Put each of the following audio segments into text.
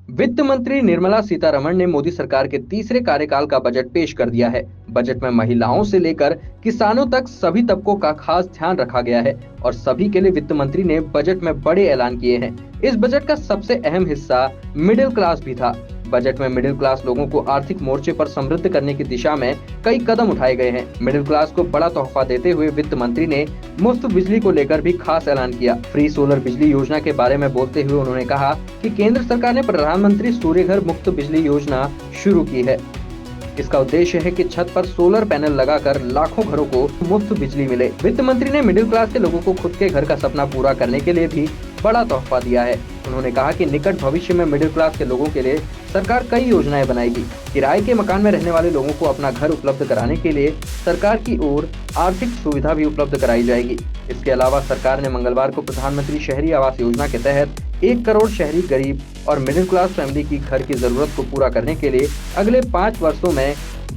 वित्त मंत्री निर्मला सीतारमण ने मोदी सरकार के तीसरे कार्यकाल का बजट पेश कर दिया है। बजट में महिलाओं से लेकर किसानों तक सभी तबकों का खास ध्यान रखा गया है और सभी के लिए वित्त मंत्री ने बजट में बड़े ऐलान किए हैं। इस बजट का सबसे अहम हिस्सा मिडिल क्लास भी था। बजट में मिडिल क्लास लोगों को आर्थिक मोर्चे पर समृद्ध करने की दिशा में कई कदम उठाए गए हैं। मिडिल क्लास को बड़ा तोहफा देते हुए वित्त मंत्री ने मुफ्त बिजली को लेकर भी खास ऐलान किया। फ्री सोलर बिजली योजना के बारे में बोलते हुए उन्होंने कहा कि केंद्र सरकार ने प्रधानमंत्री सूर्य घर मुफ्त बिजली योजना शुरू की है। इसका उद्देश्य है कि छत पर सोलर पैनल लगाकर लाखों घरों को मुफ्त बिजली मिले। वित्त मंत्री ने मिडिल क्लास के लोगों को खुद के घर का सपना पूरा करने के लिए भी बड़ा तोहफा दिया है। उन्होंने कहा कि निकट भविष्य में मिडिल क्लास के लोगों के लिए सरकार कई योजनाएं बनाएगी। किराए के मकान में रहने वाले लोगों को अपना घर उपलब्ध कराने के लिए सरकार की ओर आर्थिक सुविधा भी उपलब्ध कराई जाएगी। इसके अलावा सरकार ने मंगलवार को प्रधानमंत्री शहरी आवास योजना के तहत 1 करोड़ शहरी गरीब और मिडिल क्लास फैमिली की घर की जरूरत को पूरा करने के लिए अगले 5 वर्षों में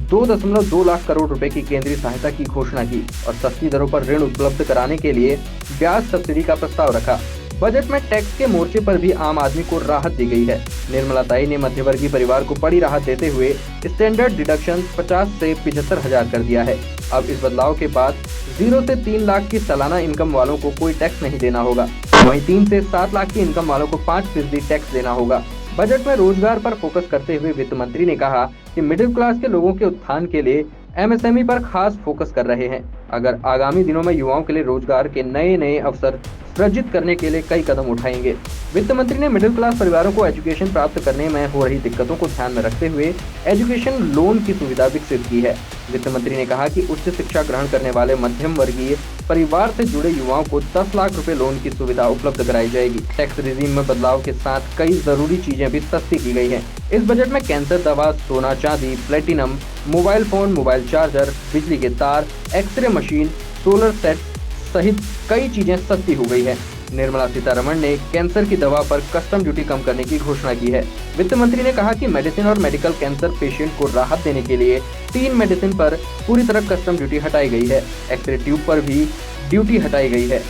2.2 लाख करोड़ रुपए की केंद्रीय सहायता की घोषणा की और सस्ती दरों पर ऋण उपलब्ध कराने के लिए ब्याज सब्सिडी का प्रस्ताव रखा। बजट में टैक्स के मोर्चे पर भी आम आदमी को राहत दी गई है। निर्मला ताई ने मध्यवर्गीय परिवार को बड़ी राहत देते हुए स्टैंडर्ड डिडक्शन 50 से 75,000 कर दिया है। अब इस बदलाव के बाद 0 से 3 लाख की सालाना इनकम वालों को कोई टैक्स नहीं देना होगा। वहीं 3 से 7 लाख की इनकम वालों को 5% टैक्स देना होगा। बजट में रोजगार पर फोकस करते हुए वित्त मंत्री ने कहा कि मिडिल क्लास के लोगों के उत्थान के लिए एमएसएमई पर खास फोकस कर रहे हैं। अगर आगामी दिनों में युवाओं के लिए रोजगार के नए अवसर सृजित करने के लिए कई कदम उठाएंगे। वित्त मंत्री ने मिडिल क्लास परिवारों को एजुकेशन प्राप्त करने में हो रही दिक्कतों को ध्यान में रखते हुए एजुकेशन लोन की सुविधा विकसित की है। वित्त मंत्री ने कहा कि उच्च शिक्षा ग्रहण करने वाले मध्यम वर्गीय परिवार से जुड़े युवाओं को 10 लाख रुपए लोन की सुविधा उपलब्ध कराई जाएगी। टैक्स रिजीम में बदलाव के साथ कई जरूरी चीजें भी सस्ती की गई हैं। इस बजट में कैंसर दवा, सोना चांदी, platinum, mobile phone, mobile charger, बिजली के तार, एक्सरे मशीन, सोलर सेट सहित कई चीजें सस्ती हो गई है। निर्मला सीतारमण ने कैंसर की दवा पर कस्टम ड्यूटी कम करने की घोषणा की है। वित्त मंत्री ने कहा कि मेडिसिन और मेडिकल कैंसर पेशेंट को राहत देने के लिए 3 मेडिसिन पर पूरी तरह कस्टम ड्यूटी हटाई गई है। एक्सरे ट्यूब पर भी ड्यूटी हटाई गई है।